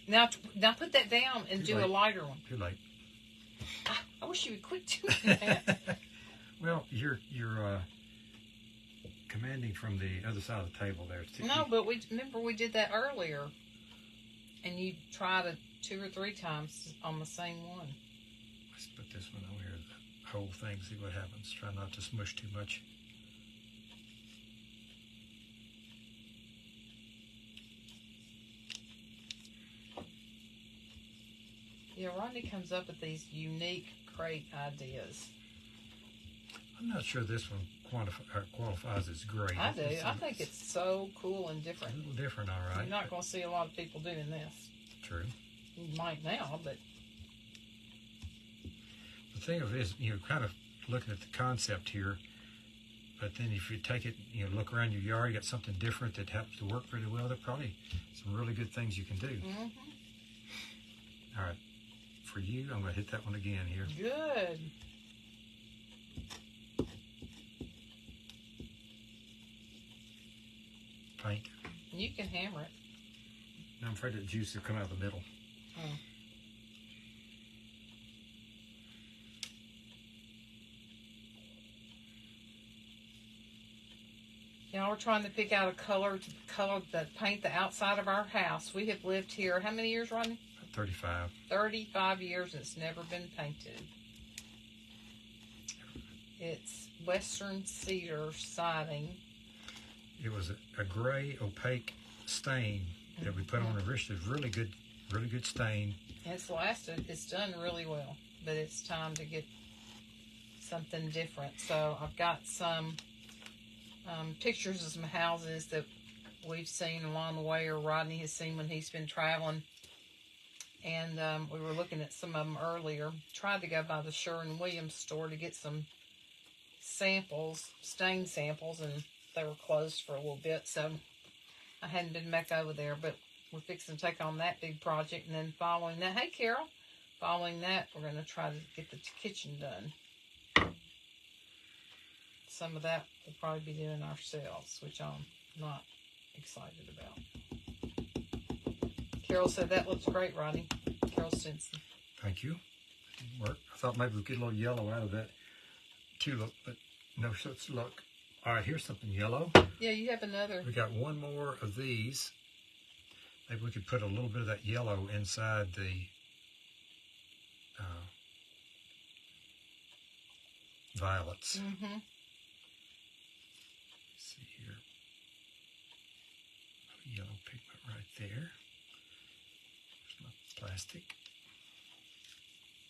Now put that down and do a lighter one. Too late. I wish you would quit doing that. Well, you're commanding from the other side of the table there. No, but remember we did that earlier, and you tried it 2 or 3 times on the same one. Let's put this one over here, the whole thing, see what happens. Try not to smush too much. Yeah, Rodney comes up with these unique, great ideas. I'm not sure this one qualifies as great. I do. I think it's so cool and different. A little different, all right. You're not going to see a lot of people doing this. True. You might now, but... The thing of it is, kind of looking at the concept here, but then if you take it, look around your yard, you got something different that happens to work pretty well, there are probably some really good things you can do. Mm-hmm. All right. For you, I'm going to hit that one again here. Good. Paint. You can hammer it. I'm afraid that juice will come out of the middle. Oh. Now we're trying to pick out a color to paint the outside of our house. We have lived here, how many years, Rodney? 35. 35 years and it's never been painted. It's Western cedar siding. It was a gray opaque stain that we put on the wrist. It's really good stain. It's lasted. It's done really well, but it's time to get something different. So I've got some pictures of some houses that we've seen along the way, or Rodney has seen when he's been traveling. And we were looking at some of them earlier. Tried to go by the Sherwin-Williams store to get some samples, stain samples, and they were closed for a little bit, so I hadn't been back over there. But we're fixing to take on that big project, and then following that, hey Carol, following that, we're going to try to get the kitchen done. Some of that we'll probably be doing ourselves, which I'm not excited about. Carol said that looks great, Rodney. Carol Stinson. Thank you. Didn't work. I thought maybe we'd get a little yellow out of that tulip, but no such luck. All right, here's something yellow. Yeah, you have another. We got one more of these. Maybe we could put a little bit of that yellow inside the violets. Mm-hmm. Let's see here. Yellow pigment right there. Plastic.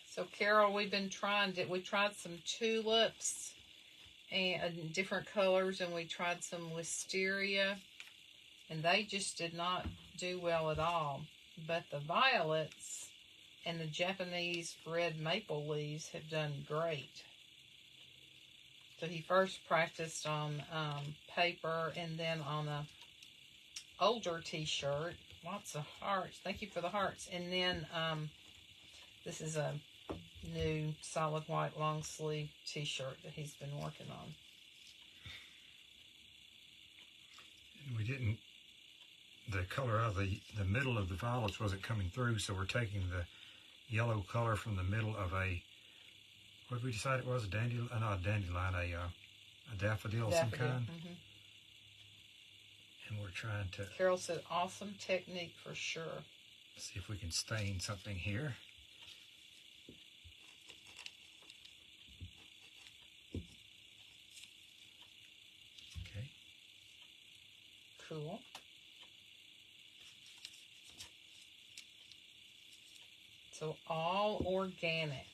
So Carol, we tried some tulips and different colors, and we tried some wisteria, and they just did not do well at all. But the violets and the Japanese red maple leaves have done great. So he first practiced on paper and then on a older t-shirt. Lots of hearts. Thank you for the hearts. And then this is a new solid white long sleeve t-shirt that he's been working on. And we didn't, the color out of the middle of the violets wasn't coming through, so we're taking the yellow color from the middle of a, what did we decide it was? A dandelion, not a dandelion, a daffodil of some kind. Mm-hmm. And we're trying to... Carol said, awesome technique for sure. See if we can stain something here. Okay. Cool. So all organic.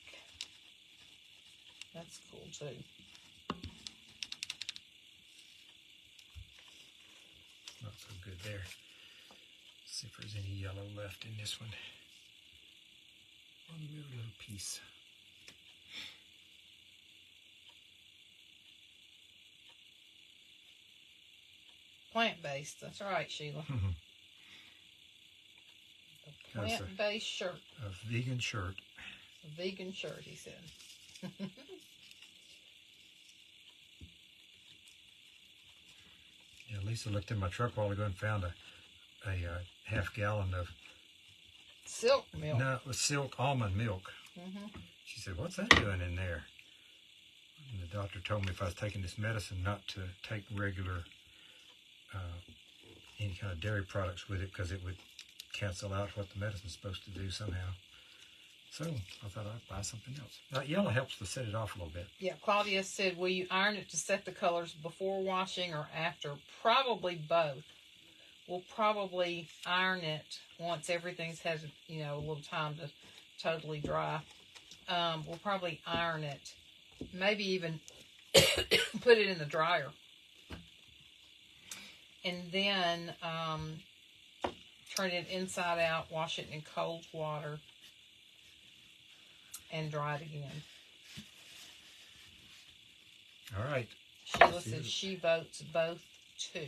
That's cool too. Not so good there. Let's see if there's any yellow left in this one. One little piece. Plant-based. That's right, Sheila. A plant-based shirt. A vegan shirt. A vegan shirt, he said. Lisa looked in my truck a while ago and found a half gallon of Silk milk. no, it was silk almond milk. Mm-hmm. She said, "What's that doing in there?" And the doctor told me if I was taking this medicine, not to take regular any kind of dairy products with it because it would cancel out what the medicine's supposed to do somehow. So I thought I'd buy something else. Yellow helps to set it off a little bit. Yeah, Claudia said, will you iron it to set the colors before washing or after? Probably both. We'll probably iron it once everything's had, a little time to totally dry. We'll probably iron it. Maybe even put it in the dryer. And then turn it inside out, wash it in cold water, and dry it again. All right. Sheila says she votes both too.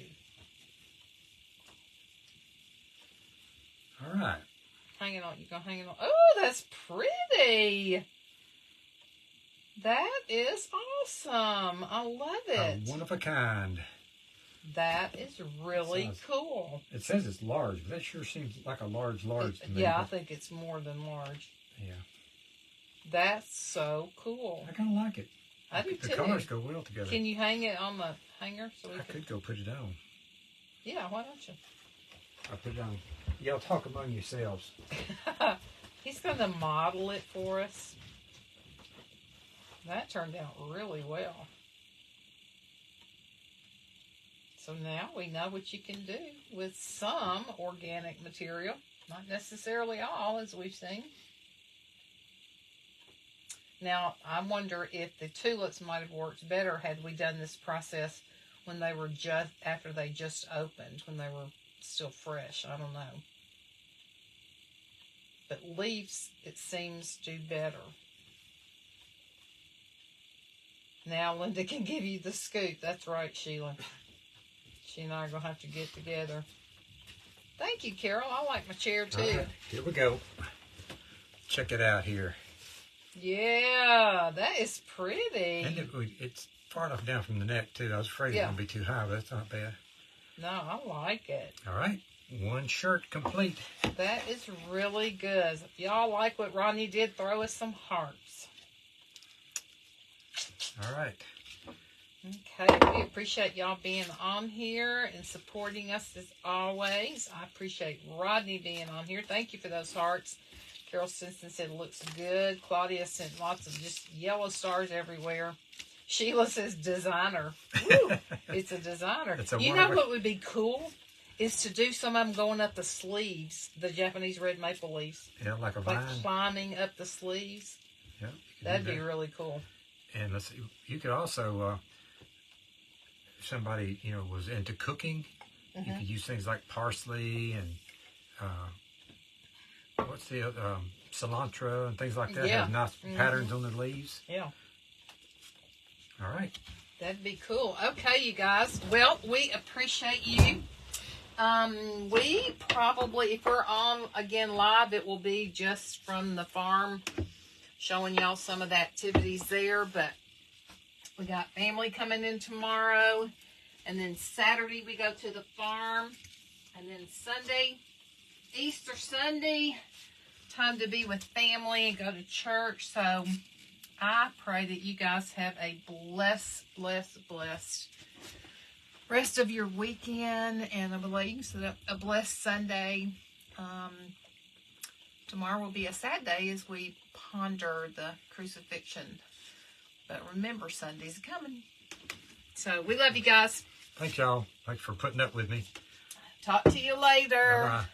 All right. Hang it on. You gonna hang it on? Oh, that's pretty. That is awesome. I love it. One of a kind. That is really cool. It says it's large, but that sure seems like a large to me. Yeah, I think it's more than large. Yeah. That's so cool. I kind of like it. I do too. The colors go well together. Can you hang it on the hanger? I could go put it on. Yeah, why don't you? I'll put it on. Y'all talk among yourselves. He's going to model it for us. That turned out really well. So now we know what you can do with some organic material. Not necessarily all, as we've seen. Now, I wonder if the tulips might have worked better had we done this process when they were after they just opened, when they were still fresh. I don't know. But leaves, it seems, do better. Now Linda can give you the scoop. That's right, Sheila. She and I are going to have to get together. Thank you, Carol. I like my chair, too. All right, here we go. Check it out here. Yeah, that is pretty. And it's far enough down from the neck, too. I was afraid it was going to be too high, but that's not bad. No, I like it. All right. One shirt complete. That is really good. If y'all like what Rodney did, throw us some hearts. All right. Okay, we appreciate y'all being on here and supporting us as always. I appreciate Rodney being on here. Thank you for those hearts. Carol Simpson said it looks good. Claudia sent lots of just yellow stars everywhere. Sheila says designer. Woo, it's a designer. You know what would be cool? Is to do some of them going up the sleeves, the Japanese red maple leaves. Yeah, like a vine. Like climbing up the sleeves. Yeah. That'd be really cool. And let's see, you could also, if somebody, was into cooking, you could use things like parsley and, what's the other, cilantro and things like that. Yeah. Have nice patterns on the leaves. Yeah. All right. That'd be cool. Okay, you guys. Well, we appreciate you. We probably, if we're on again live, it will be just from the farm, showing y'all some of the activities there. But we got family coming in tomorrow, and then Saturday we go to the farm, and then Sunday, Easter Sunday, time to be with family and go to church. So I pray that you guys have a blessed rest of your weekend, and a blessed Sunday. Tomorrow will be a sad day as we ponder the crucifixion. But remember, Sunday's coming. So we love you guys. Thanks, y'all. Thanks for putting up with me. Talk to you later. Bye-bye.